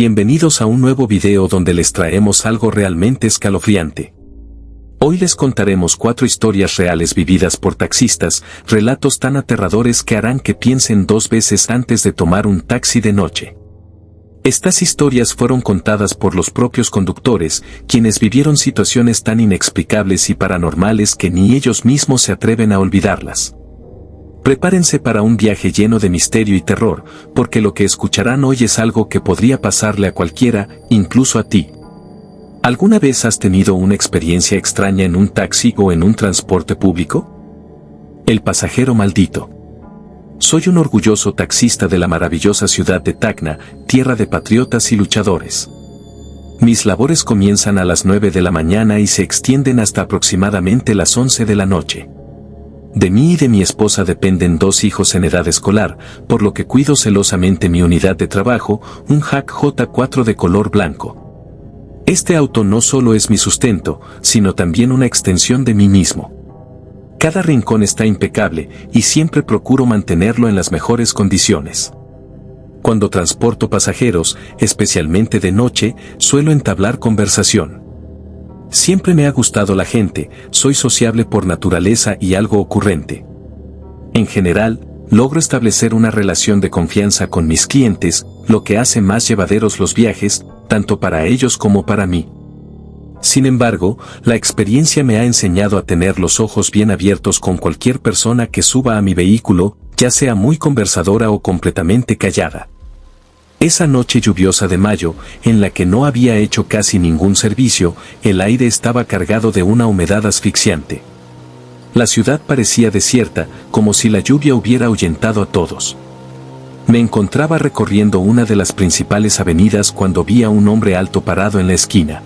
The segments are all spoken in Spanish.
Bienvenidos a un nuevo video donde les traemos algo realmente escalofriante. Hoy les contaremos 4 historias reales vividas por taxistas, relatos tan aterradores que harán que piensen 2 veces antes de tomar un taxi de noche. Estas historias fueron contadas por los propios conductores, quienes vivieron situaciones tan inexplicables y paranormales que ni ellos mismos se atreven a olvidarlas. Prepárense para un viaje lleno de misterio y terror, porque lo que escucharán hoy es algo que podría pasarle a cualquiera, incluso a ti. ¿Alguna vez has tenido una experiencia extraña en un taxi o en un transporte público? El pasajero maldito. Soy un orgulloso taxista de la maravillosa ciudad de Tacna, tierra de patriotas y luchadores. Mis labores comienzan a las 9 de la mañana y se extienden hasta aproximadamente las 11 de la noche. De mí y de mi esposa dependen 2 hijos en edad escolar, por lo que cuido celosamente mi unidad de trabajo, un Hack J4 de color blanco. Este auto no solo es mi sustento, sino también una extensión de mí mismo. Cada rincón está impecable, y siempre procuro mantenerlo en las mejores condiciones. Cuando transporto pasajeros, especialmente de noche, suelo entablar conversación. Siempre me ha gustado la gente, soy sociable por naturaleza y algo ocurrente. En general, logro establecer una relación de confianza con mis clientes, lo que hace más llevaderos los viajes, tanto para ellos como para mí. Sin embargo, la experiencia me ha enseñado a tener los ojos bien abiertos con cualquier persona que suba a mi vehículo, ya sea muy conversadora o completamente callada. Esa noche lluviosa de mayo, en la que no había hecho casi ningún servicio, el aire estaba cargado de una humedad asfixiante. La ciudad parecía desierta, como si la lluvia hubiera ahuyentado a todos. Me encontraba recorriendo una de las principales avenidas cuando vi a un hombre alto parado en la esquina.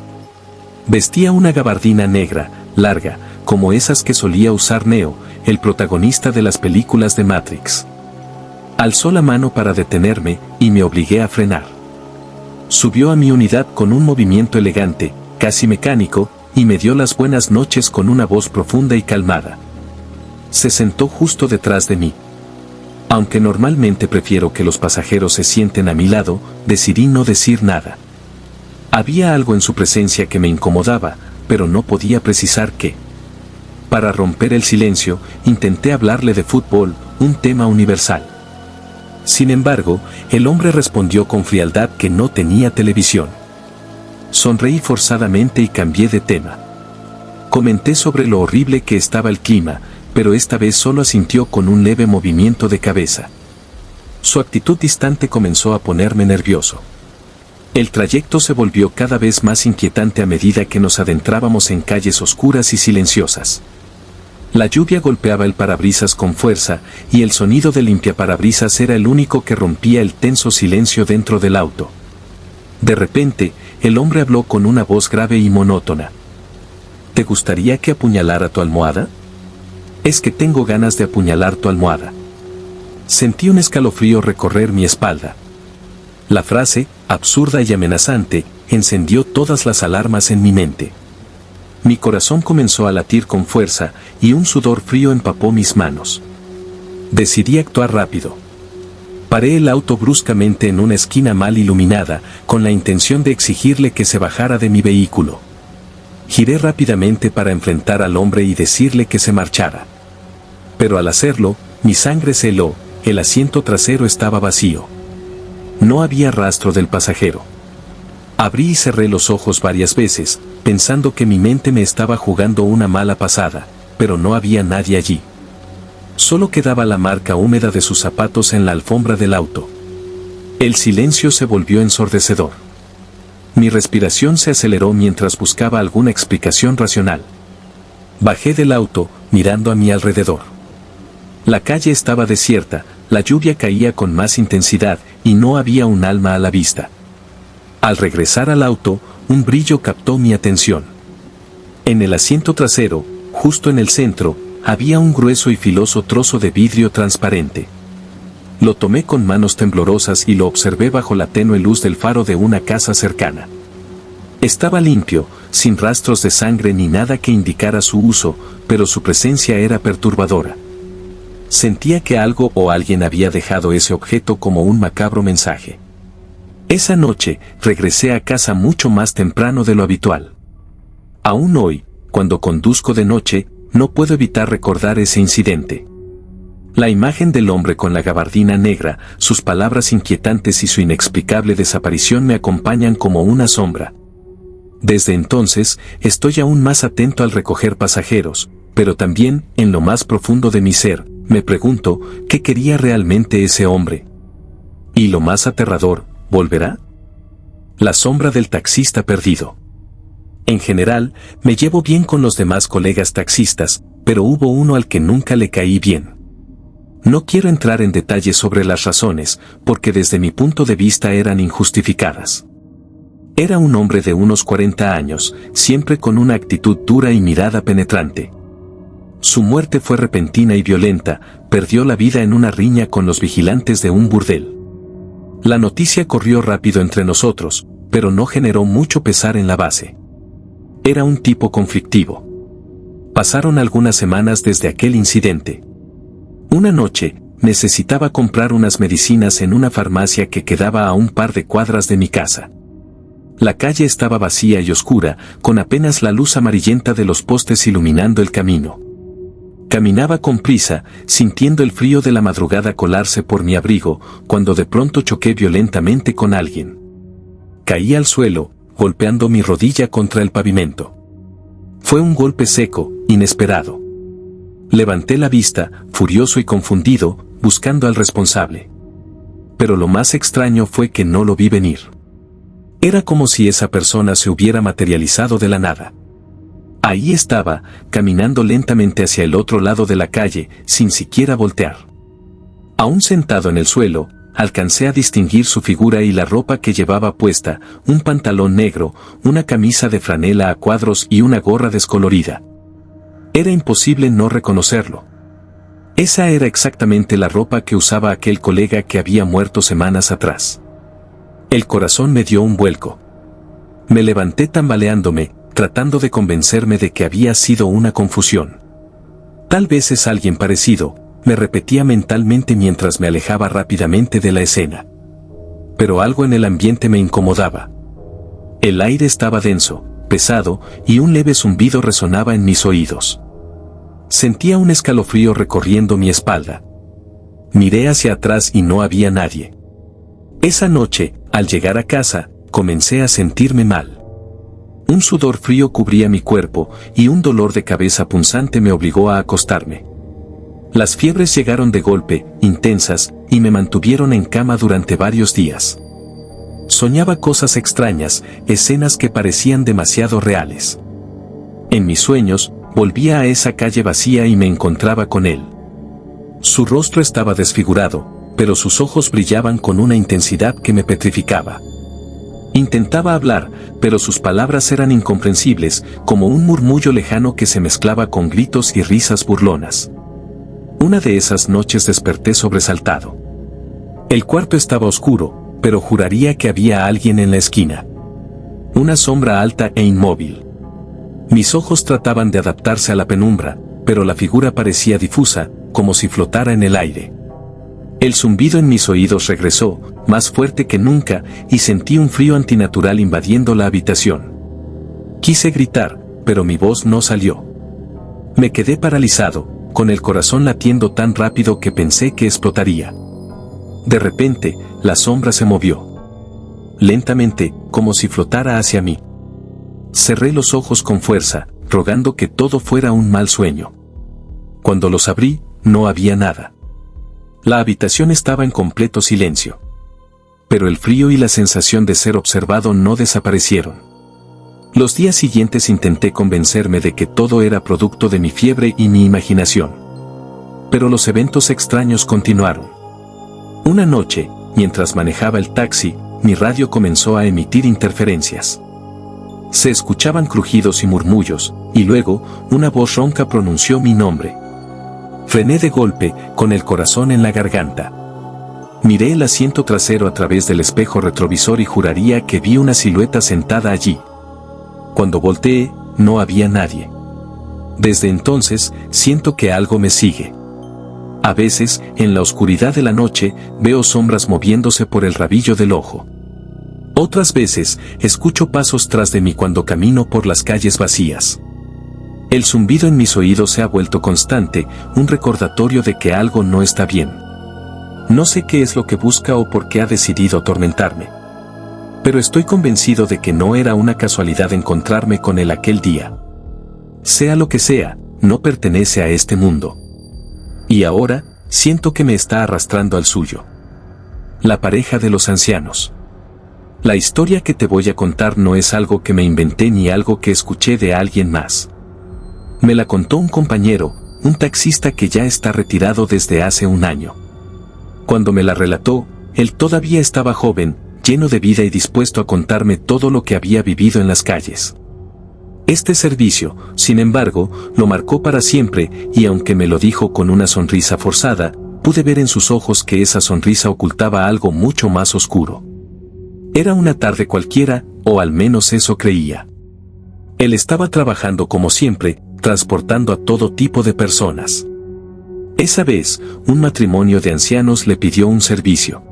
Vestía una gabardina negra, larga, como esas que solía usar Neo, el protagonista de las películas de Matrix. Alzó la mano para detenerme, y me obligué a frenar. Subió a mi unidad con un movimiento elegante, casi mecánico, y me dio las buenas noches con una voz profunda y calmada. Se sentó justo detrás de mí. Aunque normalmente prefiero que los pasajeros se sienten a mi lado, decidí no decir nada. Había algo en su presencia que me incomodaba, pero no podía precisar qué. Para romper el silencio, intenté hablarle de fútbol, un tema universal. Sin embargo, el hombre respondió con frialdad que no tenía televisión. Sonreí forzadamente y cambié de tema. Comenté sobre lo horrible que estaba el clima, pero esta vez solo asintió con un leve movimiento de cabeza. Su actitud distante comenzó a ponerme nervioso. El trayecto se volvió cada vez más inquietante a medida que nos adentrábamos en calles oscuras y silenciosas. La lluvia golpeaba el parabrisas con fuerza, y el sonido del limpiaparabrisas era el único que rompía el tenso silencio dentro del auto. De repente, el hombre habló con una voz grave y monótona. ¿Te gustaría que apuñalara tu almohada? Es que tengo ganas de apuñalar tu almohada. Sentí un escalofrío recorrer mi espalda. La frase, absurda y amenazante, encendió todas las alarmas en mi mente. Mi corazón comenzó a latir con fuerza, y un sudor frío empapó mis manos. Decidí actuar rápido. Paré el auto bruscamente en una esquina mal iluminada, con la intención de exigirle que se bajara de mi vehículo. Giré rápidamente para enfrentar al hombre y decirle que se marchara. Pero al hacerlo, mi sangre se heló, el asiento trasero estaba vacío. No había rastro del pasajero. Abrí y cerré los ojos varias veces, pensando que mi mente me estaba jugando una mala pasada, pero no había nadie allí. Solo quedaba la marca húmeda de sus zapatos en la alfombra del auto. El silencio se volvió ensordecedor. Mi respiración se aceleró mientras buscaba alguna explicación racional. Bajé del auto, mirando a mi alrededor. La calle estaba desierta, la lluvia caía con más intensidad, y no había un alma a la vista. Al regresar al auto, un brillo captó mi atención. En el asiento trasero, justo en el centro, había un grueso y filoso trozo de vidrio transparente. Lo tomé con manos temblorosas y lo observé bajo la tenue luz del faro de una casa cercana. Estaba limpio, sin rastros de sangre ni nada que indicara su uso, pero su presencia era perturbadora. Sentía que algo o alguien había dejado ese objeto como un macabro mensaje. Esa noche, regresé a casa mucho más temprano de lo habitual. Aún hoy, cuando conduzco de noche, no puedo evitar recordar ese incidente. La imagen del hombre con la gabardina negra, sus palabras inquietantes y su inexplicable desaparición me acompañan como una sombra. Desde entonces, estoy aún más atento al recoger pasajeros, pero también, en lo más profundo de mi ser, me pregunto, ¿qué quería realmente ese hombre? Y lo más aterrador, ¿volverá? La sombra del taxista perdido. En general, me llevo bien con los demás colegas taxistas, pero hubo uno al que nunca le caí bien. No quiero entrar en detalles sobre las razones, porque desde mi punto de vista eran injustificadas. Era un hombre de unos 40 años, siempre con una actitud dura y mirada penetrante. Su muerte fue repentina y violenta, perdió la vida en una riña con los vigilantes de un burdel. La noticia corrió rápido entre nosotros, pero no generó mucho pesar en la base. Era un tipo conflictivo. Pasaron algunas semanas desde aquel incidente. Una noche, necesitaba comprar unas medicinas en una farmacia que quedaba a un par de cuadras de mi casa. La calle estaba vacía y oscura, con apenas la luz amarillenta de los postes iluminando el camino. Caminaba con prisa, sintiendo el frío de la madrugada colarse por mi abrigo, cuando de pronto choqué violentamente con alguien. Caí al suelo, golpeando mi rodilla contra el pavimento. Fue un golpe seco, inesperado. Levanté la vista, furioso y confundido, buscando al responsable. Pero lo más extraño fue que no lo vi venir. Era como si esa persona se hubiera materializado de la nada. Ahí estaba, caminando lentamente hacia el otro lado de la calle, sin siquiera voltear. Aún sentado en el suelo, alcancé a distinguir su figura y la ropa que llevaba puesta, un pantalón negro, una camisa de franela a cuadros y una gorra descolorida. Era imposible no reconocerlo. Esa era exactamente la ropa que usaba aquel colega que había muerto semanas atrás. El corazón me dio un vuelco. Me levanté tambaleándome, tratando de convencerme de que había sido una confusión. Tal vez es alguien parecido, me repetía mentalmente mientras me alejaba rápidamente de la escena. Pero algo en el ambiente me incomodaba. El aire estaba denso, pesado, y un leve zumbido resonaba en mis oídos. Sentía un escalofrío recorriendo mi espalda. Miré hacia atrás y no había nadie. Esa noche, al llegar a casa, comencé a sentirme mal. Un sudor frío cubría mi cuerpo, y un dolor de cabeza punzante me obligó a acostarme. Las fiebres llegaron de golpe, intensas, y me mantuvieron en cama durante varios días. Soñaba cosas extrañas, escenas que parecían demasiado reales. En mis sueños, volvía a esa calle vacía y me encontraba con él. Su rostro estaba desfigurado, pero sus ojos brillaban con una intensidad que me petrificaba. Intentaba hablar, pero sus palabras eran incomprensibles, como un murmullo lejano que se mezclaba con gritos y risas burlonas. Una de esas noches desperté sobresaltado. El cuarto estaba oscuro, pero juraría que había alguien en la esquina. Una sombra alta e inmóvil. Mis ojos trataban de adaptarse a la penumbra, pero la figura parecía difusa, como si flotara en el aire. El zumbido en mis oídos regresó, más fuerte que nunca, y sentí un frío antinatural invadiendo la habitación. Quise gritar, pero mi voz no salió. Me quedé paralizado, con el corazón latiendo tan rápido que pensé que explotaría. De repente, la sombra se movió. Lentamente, como si flotara hacia mí. Cerré los ojos con fuerza, rogando que todo fuera un mal sueño. Cuando los abrí, no había nada. La habitación estaba en completo silencio. Pero el frío y la sensación de ser observado no desaparecieron. Los días siguientes intenté convencerme de que todo era producto de mi fiebre y mi imaginación. Pero los eventos extraños continuaron. Una noche, mientras manejaba el taxi, mi radio comenzó a emitir interferencias. Se escuchaban crujidos y murmullos, y luego, una voz ronca pronunció mi nombre. Frené de golpe, con el corazón en la garganta. Miré el asiento trasero a través del espejo retrovisor y juraría que vi una silueta sentada allí. Cuando volteé, no había nadie. Desde entonces, siento que algo me sigue. A veces, en la oscuridad de la noche, veo sombras moviéndose por el rabillo del ojo. Otras veces, escucho pasos tras de mí cuando camino por las calles vacías. El zumbido en mis oídos se ha vuelto constante, un recordatorio de que algo no está bien. No sé qué es lo que busca o por qué ha decidido atormentarme. Pero estoy convencido de que no era una casualidad encontrarme con él aquel día. Sea lo que sea, no pertenece a este mundo. Y ahora, siento que me está arrastrando al suyo. La pareja de los ancianos. La historia que te voy a contar no es algo que me inventé ni algo que escuché de alguien más. Me la contó un compañero, un taxista que ya está retirado desde hace un año. Cuando me la relató, él todavía estaba joven, lleno de vida y dispuesto a contarme todo lo que había vivido en las calles. Este servicio, sin embargo, lo marcó para siempre, y aunque me lo dijo con una sonrisa forzada, pude ver en sus ojos que esa sonrisa ocultaba algo mucho más oscuro. Era una tarde cualquiera, o al menos eso creía. Él estaba trabajando como siempre, transportando a todo tipo de personas. Esa vez, un matrimonio de ancianos le pidió un servicio.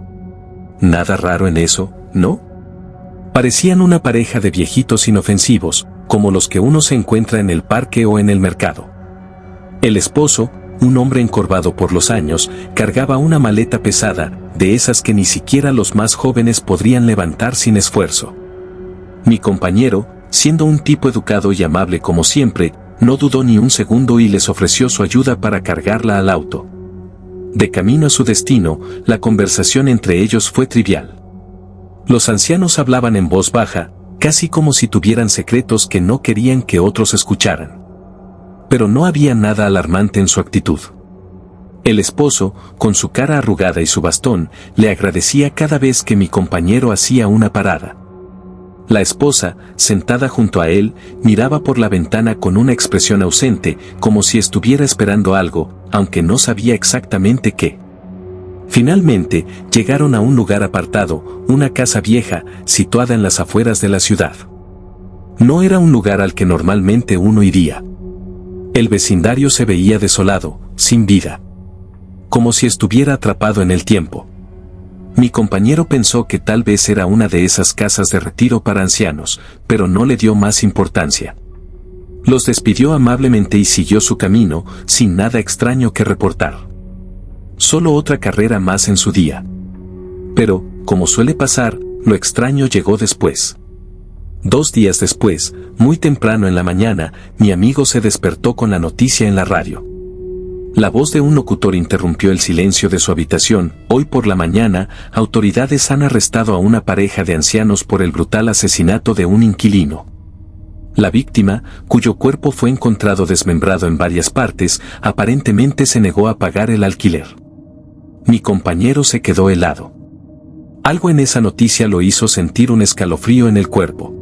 Nada raro en eso, ¿no? Parecían una pareja de viejitos inofensivos, como los que uno se encuentra en el parque o en el mercado. El esposo, un hombre encorvado por los años, cargaba una maleta pesada, de esas que ni siquiera los más jóvenes podrían levantar sin esfuerzo. Mi compañero, siendo un tipo educado y amable como siempre, no dudó ni un segundo y les ofreció su ayuda para cargarla al auto. De camino a su destino, la conversación entre ellos fue trivial. Los ancianos hablaban en voz baja, casi como si tuvieran secretos que no querían que otros escucharan. Pero no había nada alarmante en su actitud. El esposo, con su cara arrugada y su bastón, le agradecía cada vez que mi compañero hacía una parada. La esposa, sentada junto a él, miraba por la ventana con una expresión ausente, como si estuviera esperando algo, aunque no sabía exactamente qué. Finalmente, llegaron a un lugar apartado, una casa vieja, situada en las afueras de la ciudad. No era un lugar al que normalmente uno iría. El vecindario se veía desolado, sin vida. Como si estuviera atrapado en el tiempo. Mi compañero pensó que tal vez era una de esas casas de retiro para ancianos, pero no le dio más importancia. Los despidió amablemente y siguió su camino, sin nada extraño que reportar. Solo otra carrera más en su día. Pero, como suele pasar, lo extraño llegó después. 2 días después, muy temprano en la mañana, mi amigo se despertó con la noticia en la radio. La voz de un locutor interrumpió el silencio de su habitación. Hoy por la mañana, autoridades han arrestado a una pareja de ancianos por el brutal asesinato de un inquilino. La víctima, cuyo cuerpo fue encontrado desmembrado en varias partes, aparentemente se negó a pagar el alquiler. Mi compañero se quedó helado. Algo en esa noticia lo hizo sentir un escalofrío en el cuerpo.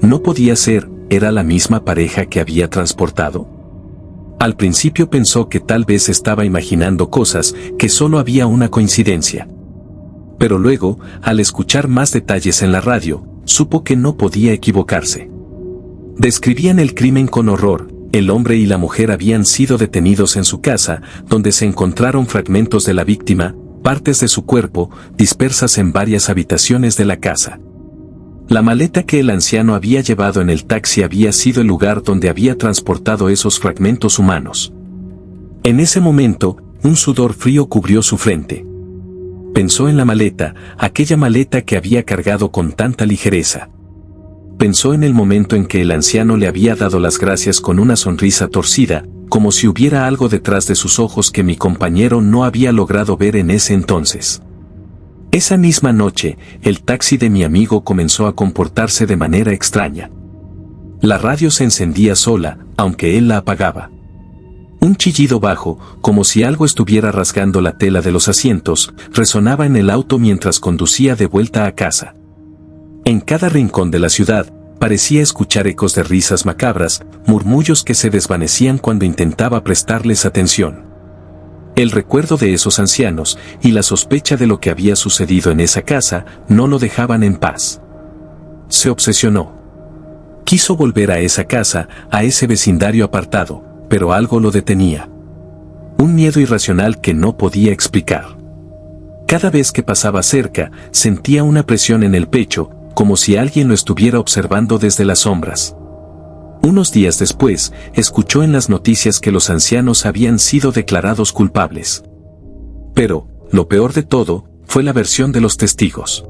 No podía ser, ¿era la misma pareja que había transportado? Al principio pensó que tal vez estaba imaginando cosas, que solo había una coincidencia. Pero luego, al escuchar más detalles en la radio, supo que no podía equivocarse. Describían el crimen con horror. El hombre y la mujer habían sido detenidos en su casa, donde se encontraron fragmentos de la víctima, partes de su cuerpo, dispersas en varias habitaciones de la casa. La maleta que el anciano había llevado en el taxi había sido el lugar donde había transportado esos fragmentos humanos. En ese momento, un sudor frío cubrió su frente. Pensó en la maleta, aquella maleta que había cargado con tanta ligereza. Pensó en el momento en que el anciano le había dado las gracias con una sonrisa torcida, como si hubiera algo detrás de sus ojos que mi compañero no había logrado ver en ese entonces. Esa misma noche, el taxi de mi amigo comenzó a comportarse de manera extraña. La radio se encendía sola, aunque él la apagaba. Un chillido bajo, como si algo estuviera rasgando la tela de los asientos, resonaba en el auto mientras conducía de vuelta a casa. En cada rincón de la ciudad, parecía escuchar ecos de risas macabras, murmullos que se desvanecían cuando intentaba prestarles atención. El recuerdo de esos ancianos, y la sospecha de lo que había sucedido en esa casa, no lo dejaban en paz. Se obsesionó. Quiso volver a esa casa, a ese vecindario apartado, pero algo lo detenía. Un miedo irracional que no podía explicar. Cada vez que pasaba cerca, sentía una presión en el pecho, como si alguien lo estuviera observando desde las sombras. Unos días después, escuchó en las noticias que los ancianos habían sido declarados culpables. Pero, lo peor de todo, fue la versión de los testigos.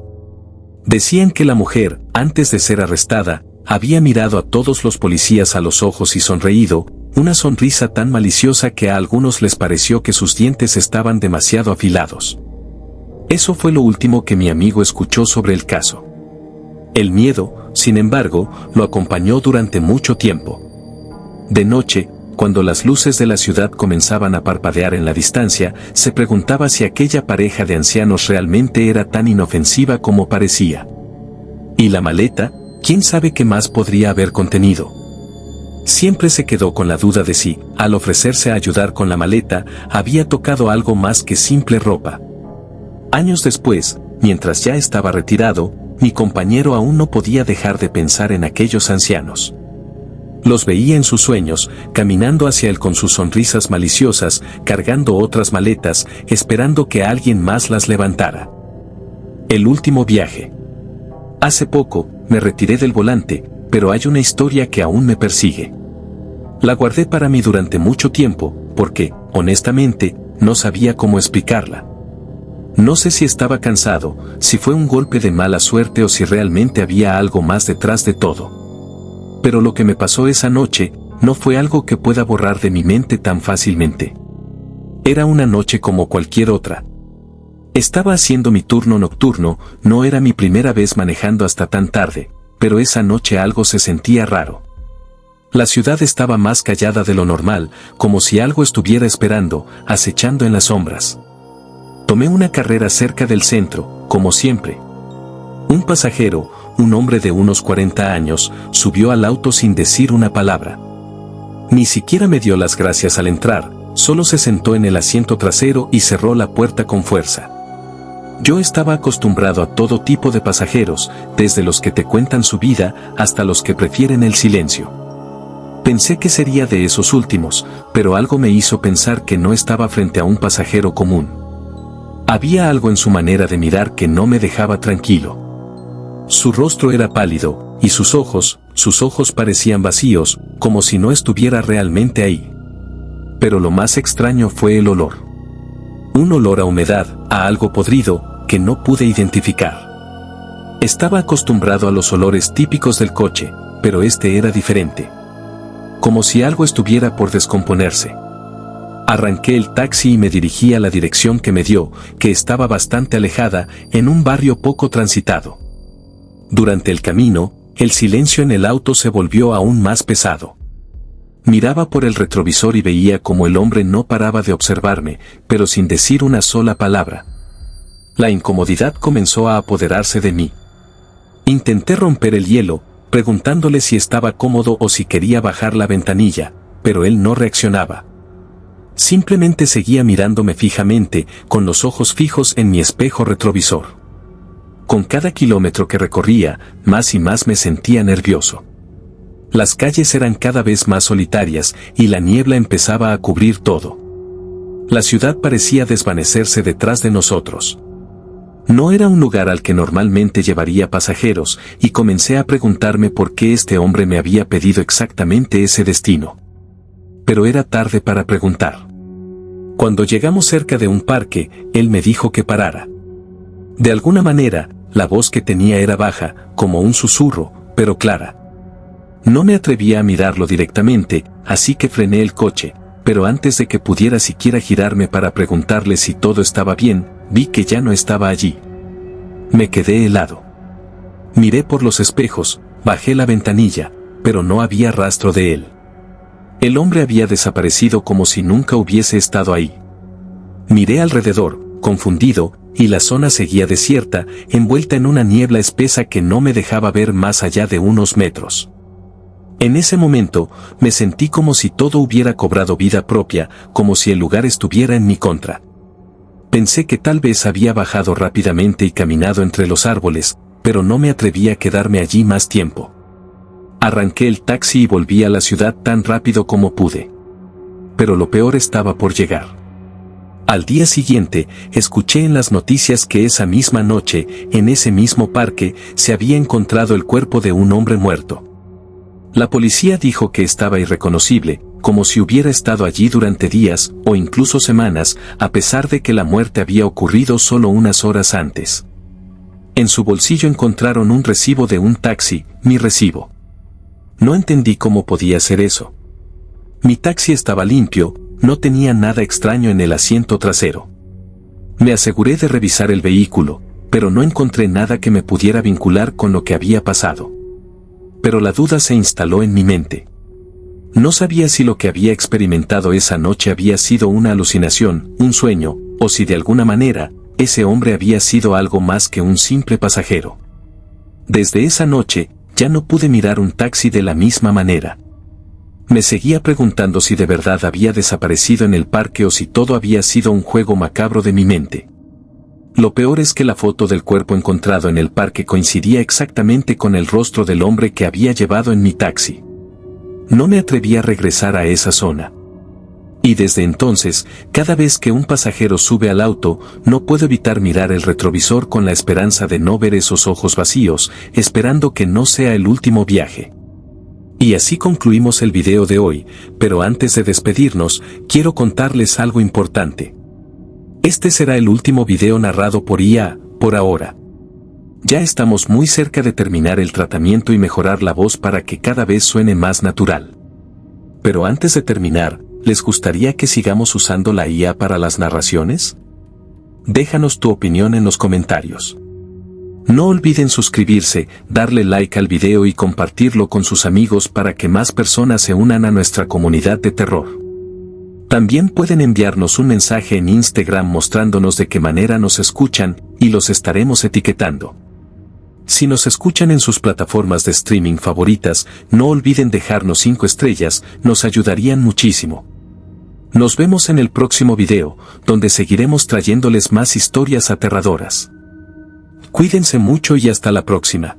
Decían que la mujer, antes de ser arrestada, había mirado a todos los policías a los ojos y sonreído, una sonrisa tan maliciosa que a algunos les pareció que sus dientes estaban demasiado afilados. Eso fue lo último que mi amigo escuchó sobre el caso. El miedo, sin embargo, lo acompañó durante mucho tiempo. De noche, cuando las luces de la ciudad comenzaban a parpadear en la distancia, se preguntaba si aquella pareja de ancianos realmente era tan inofensiva como parecía. ¿Y la maleta? ¿Quién sabe qué más podría haber contenido? Siempre se quedó con la duda de si, al ofrecerse a ayudar con la maleta, había tocado algo más que simple ropa. Años después, mientras ya estaba retirado, mi compañero aún no podía dejar de pensar en aquellos ancianos. Los veía en sus sueños, caminando hacia él con sus sonrisas maliciosas, cargando otras maletas, esperando que alguien más las levantara. El último viaje. Hace poco, me retiré del volante, pero hay una historia que aún me persigue. La guardé para mí durante mucho tiempo, porque, honestamente, no sabía cómo explicarla. No sé si estaba cansado, si fue un golpe de mala suerte o si realmente había algo más detrás de todo. Pero lo que me pasó esa noche, no fue algo que pueda borrar de mi mente tan fácilmente. Era una noche como cualquier otra. Estaba haciendo mi turno nocturno, no era mi primera vez manejando hasta tan tarde, pero esa noche algo se sentía raro. La ciudad estaba más callada de lo normal, como si algo estuviera esperando, acechando en las sombras. Tomé una carrera cerca del centro, como siempre. Un pasajero, un hombre de unos 40 años, subió al auto sin decir una palabra. Ni siquiera me dio las gracias al entrar, solo se sentó en el asiento trasero y cerró la puerta con fuerza. Yo estaba acostumbrado a todo tipo de pasajeros, desde los que te cuentan su vida hasta los que prefieren el silencio. Pensé que sería de esos últimos, pero algo me hizo pensar que no estaba frente a un pasajero común. Había algo en su manera de mirar que no me dejaba tranquilo. Su rostro era pálido, y sus ojos parecían vacíos, como si no estuviera realmente ahí. Pero lo más extraño fue el olor. Un olor a humedad, a algo podrido, que no pude identificar. Estaba acostumbrado a los olores típicos del coche, pero este era diferente. Como si algo estuviera por descomponerse. Arranqué el taxi y me dirigí a la dirección que me dio, que estaba bastante alejada, en un barrio poco transitado. Durante el camino, el silencio en el auto se volvió aún más pesado. Miraba por el retrovisor y veía cómo el hombre no paraba de observarme, pero sin decir una sola palabra. La incomodidad comenzó a apoderarse de mí. Intenté romper el hielo, preguntándole si estaba cómodo o si quería bajar la ventanilla, pero él no reaccionaba. Simplemente seguía mirándome fijamente, con los ojos fijos en mi espejo retrovisor. Con cada kilómetro que recorría, más y más me sentía nervioso. Las calles eran cada vez más solitarias, y la niebla empezaba a cubrir todo. La ciudad parecía desvanecerse detrás de nosotros. No era un lugar al que normalmente llevaría pasajeros, y comencé a preguntarme por qué este hombre me había pedido exactamente ese destino. Pero era tarde para preguntar. Cuando llegamos cerca de un parque, él me dijo que parara. De alguna manera, la voz que tenía era baja, como un susurro, pero clara. No me atrevía a mirarlo directamente, así que frené el coche, pero antes de que pudiera siquiera girarme para preguntarle si todo estaba bien, vi que ya no estaba allí. Me quedé helado. Miré por los espejos, bajé la ventanilla, pero no había rastro de él. El hombre había desaparecido como si nunca hubiese estado ahí. Miré alrededor, confundido, y la zona seguía desierta, envuelta en una niebla espesa que no me dejaba ver más allá de unos metros. En ese momento, me sentí como si todo hubiera cobrado vida propia, como si el lugar estuviera en mi contra. Pensé que tal vez había bajado rápidamente y caminado entre los árboles, pero no me atreví a quedarme allí más tiempo. Arranqué el taxi y volví a la ciudad tan rápido como pude. Pero lo peor estaba por llegar. Al día siguiente, escuché en las noticias que esa misma noche, en ese mismo parque, se había encontrado el cuerpo de un hombre muerto. La policía dijo que estaba irreconocible, como si hubiera estado allí durante días o incluso semanas, a pesar de que la muerte había ocurrido solo unas horas antes. En su bolsillo encontraron un recibo de un taxi, mi recibo. No entendí cómo podía ser eso. Mi taxi estaba limpio, no tenía nada extraño en el asiento trasero. Me aseguré de revisar el vehículo, pero no encontré nada que me pudiera vincular con lo que había pasado. Pero la duda se instaló en mi mente. No sabía si lo que había experimentado esa noche había sido una alucinación, un sueño, o si de alguna manera, ese hombre había sido algo más que un simple pasajero. Desde esa noche, ya no pude mirar un taxi de la misma manera. Me seguía preguntando si de verdad había desaparecido en el parque o si todo había sido un juego macabro de mi mente. Lo peor es que la foto del cuerpo encontrado en el parque coincidía exactamente con el rostro del hombre que había llevado en mi taxi. No me atreví a regresar a esa zona. Y desde entonces, cada vez que un pasajero sube al auto, no puedo evitar mirar el retrovisor con la esperanza de no ver esos ojos vacíos, esperando que no sea el último viaje. Y así concluimos el video de hoy, pero antes de despedirnos, quiero contarles algo importante. Este será el último video narrado por IA, por ahora. Ya estamos muy cerca de terminar el tratamiento y mejorar la voz para que cada vez suene más natural. Pero antes de terminar, ¿les gustaría que sigamos usando la IA para las narraciones? Déjanos tu opinión en los comentarios. No olviden suscribirse, darle like al video y compartirlo con sus amigos para que más personas se unan a nuestra comunidad de terror. También pueden enviarnos un mensaje en Instagram mostrándonos de qué manera nos escuchan, y los estaremos etiquetando. Si nos escuchan en sus plataformas de streaming favoritas, no olviden dejarnos 5 estrellas, nos ayudarían muchísimo. Nos vemos en el próximo video, donde seguiremos trayéndoles más historias aterradoras. Cuídense mucho y hasta la próxima.